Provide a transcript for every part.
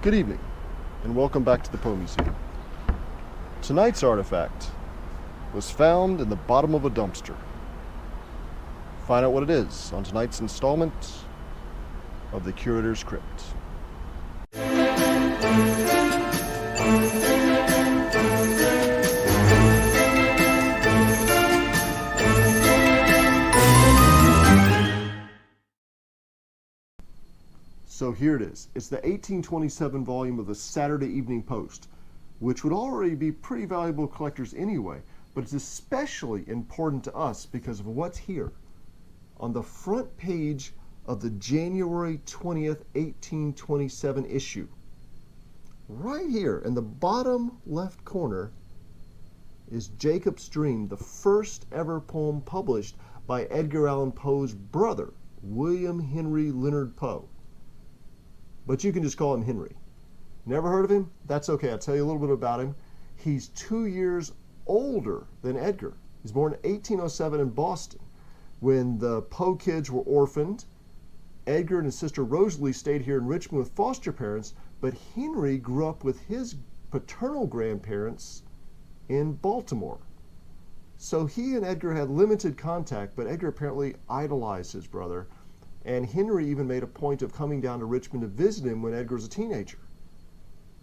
Good evening, and welcome back to the Poe Museum. Tonight's artifact was found in the bottom of a dumpster. Find out what it is on tonight's installment of the Curator's Crypt. So here it is. It's the 1827 volume of the Saturday Evening Post, which would already be pretty valuable to collectors anyway, but it's especially important to us because of what's here. On the front page of the January 20th, 1827 issue, right here in the bottom left corner is Jacob's Dream, the first ever poem published by Edgar Allan Poe's brother, William Henry Leonard Poe. But you can just call him Henry. Never heard of him? That's okay. I'll tell you a little bit about him. He's 2 years older than Edgar. He's born in 1807 in Boston. When the Poe kids were orphaned, Edgar and his sister Rosalie stayed here in Richmond with foster parents, but Henry grew up with his paternal grandparents in Baltimore. So he and Edgar had limited contact, but Edgar apparently idolized his brother. And Henry even made a point of coming down to Richmond to visit him when Edgar was a teenager,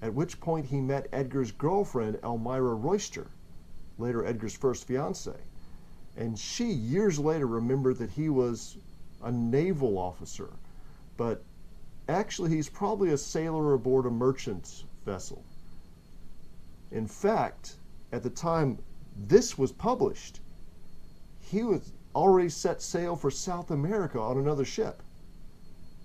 at which point he met Edgar's girlfriend, Elmira Royster, later Edgar's first fiancée. And she, years later, remembered that he was a naval officer, but actually he's probably a sailor aboard a merchant vessel. In fact, at the time this was published, he was already set sail for South America on another ship,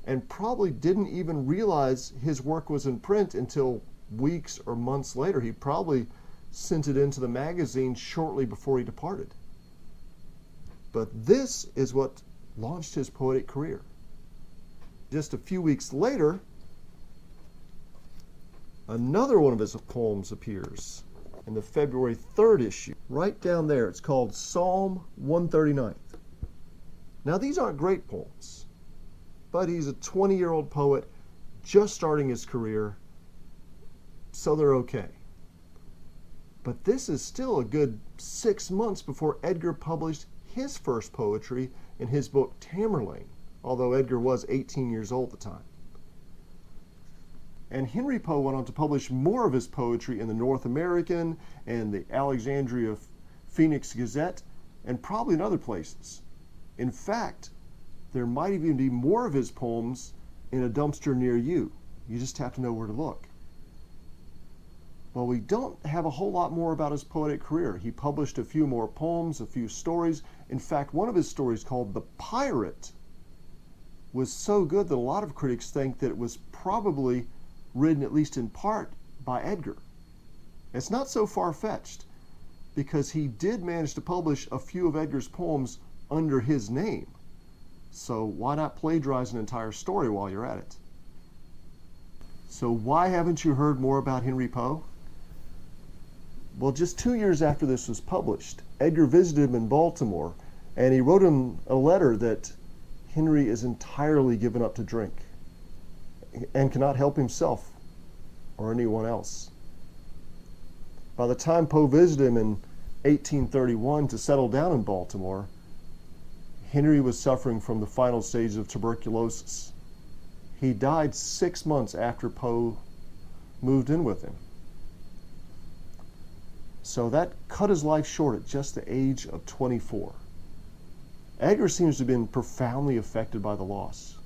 and probably didn't even realize his work was in print until weeks or months later. He probably sent it into the magazine shortly before he departed. But this is what launched his poetic career. Just a few weeks later, another one of his poems appears in the February 3rd issue. Right down there, it's called Psalm 139. Now, these aren't great poems, but he's a 20-year-old poet just starting his career, so they're okay. But this is still a good 6 months before Edgar published his first poetry in his book Tamerlane, although Edgar was 18 years old at the time. And Henry Poe went on to publish more of his poetry in the North American and the Alexandria Phoenix Gazette, and probably in other places. In fact, there might even be more of his poems in a dumpster near you. You just have to know where to look. Well, we don't have a whole lot more about his poetic career. He published a few more poems, a few stories. In fact, one of his stories, called The Pirate, was so good that a lot of critics think that it was probably written, at least in part, by Edgar. It's not so far-fetched, because he did manage to publish a few of Edgar's poems under his name. So why not plagiarize an entire story while you're at it? So why haven't you heard more about Henry Poe? Well, just 2 years after this was published, Edgar visited him in Baltimore, and he wrote him a letter that Henry is entirely given up to drink and cannot help himself or anyone else. By the time Poe visited him in 1831 to settle down in Baltimore, Henry was suffering from the final stages of tuberculosis. He died 6 months after Poe moved in with him. So that cut his life short at just the age of 24. Edgar seems to have been profoundly affected by the loss.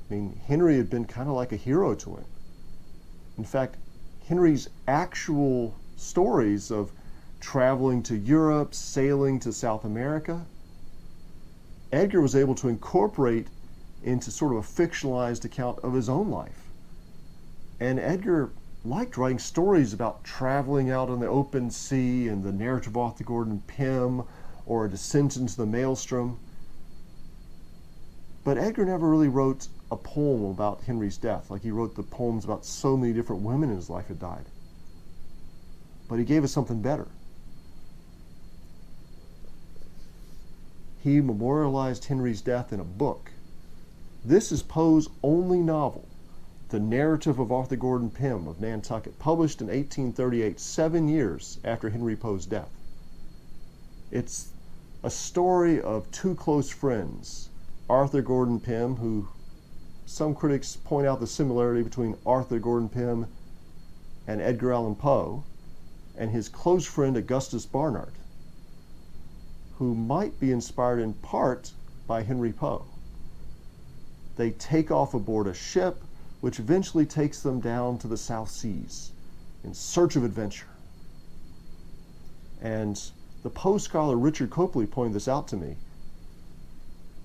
I mean, Henry had been kind of like a hero to him. In fact, Henry's actual stories of traveling to Europe, sailing to South America, Edgar was able to incorporate into sort of a fictionalized account of his own life. And Edgar liked writing stories about traveling out on the open sea and the narrative author Gordon Pym, or a descent into the maelstrom. But Edgar never really wrote a poem about Henry's death, like he wrote the poems about so many different women in his life had died. But he gave us something better. He memorialized Henry's death in a book. This is Poe's only novel The Narrative of Arthur Gordon Pym of Nantucket, published in 1838, 7 years after Henry Poe's death. It's a story of two close friends, Arthur Gordon Pym, who some critics point out the similarity between Arthur Gordon Pym and Edgar Allan Poe, and his close friend Augustus Barnard, who might be inspired in part by Henry Poe. They take off aboard a ship which eventually takes them down to the South Seas in search of adventure. And the Poe scholar Richard Copley pointed this out to me,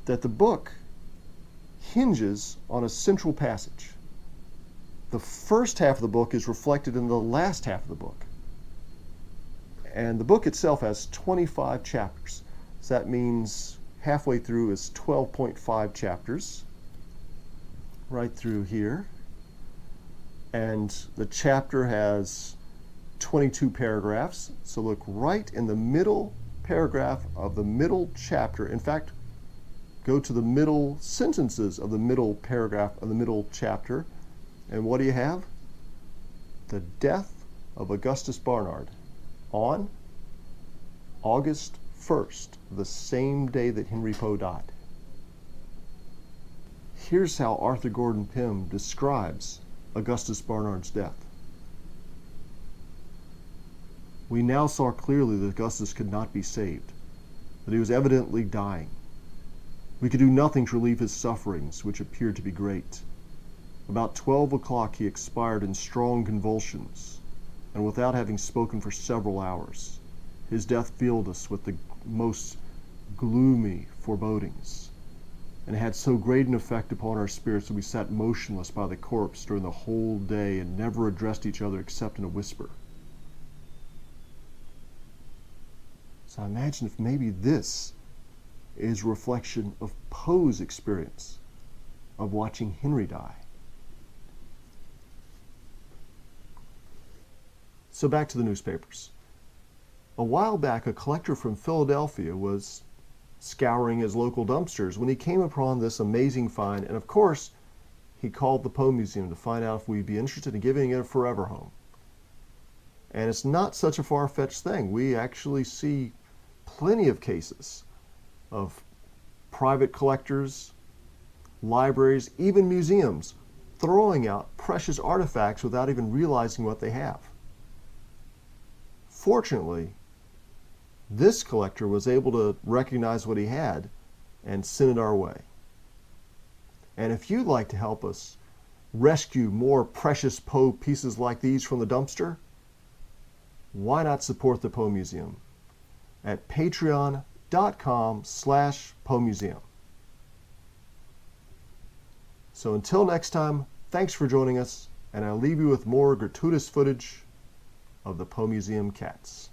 that the book hinges on a central passage. The first half of the book is reflected in the last half of the book. And the book itself has 25 chapters. So that means halfway through is 12.5 chapters, right through here. And the chapter has 22 paragraphs. So look right in the middle paragraph of the middle chapter. In fact, go to the middle sentences of the middle paragraph of the middle chapter. And what do you have? The death of Augustus Barnard on August 1st, the same day that Henry Poe died. Here's how Arthur Gordon Pym describes Augustus Barnard's death. We now saw clearly that Augustus could not be saved, that he was evidently dying. We could do nothing to relieve his sufferings, which appeared to be great. About 12 o'clock he expired in strong convulsions, and without having spoken for several hours. His death filled us with the most gloomy forebodings, and had so great an effect upon our spirits that we sat motionless by the corpse during the whole day and never addressed each other except in a whisper. So I imagine if maybe this is a reflection of Poe's experience of watching Henry die. So back to the newspapers. A while back, a collector from Philadelphia was scouring his local dumpsters when he came upon this amazing find, and of course, he called the Poe Museum to find out if we'd be interested in giving it a forever home. And it's not such a far-fetched thing. We actually see plenty of cases of private collectors, libraries, even museums throwing out precious artifacts without even realizing what they have. Fortunately, this collector was able to recognize what he had and send it our way. And if you'd like to help us rescue more precious Poe pieces like these from the dumpster, why not support the Poe Museum at patreon.com/Poe Museum. So until next time, thanks for joining us, and I'll leave you with more gratuitous footage of the Poe Museum cats.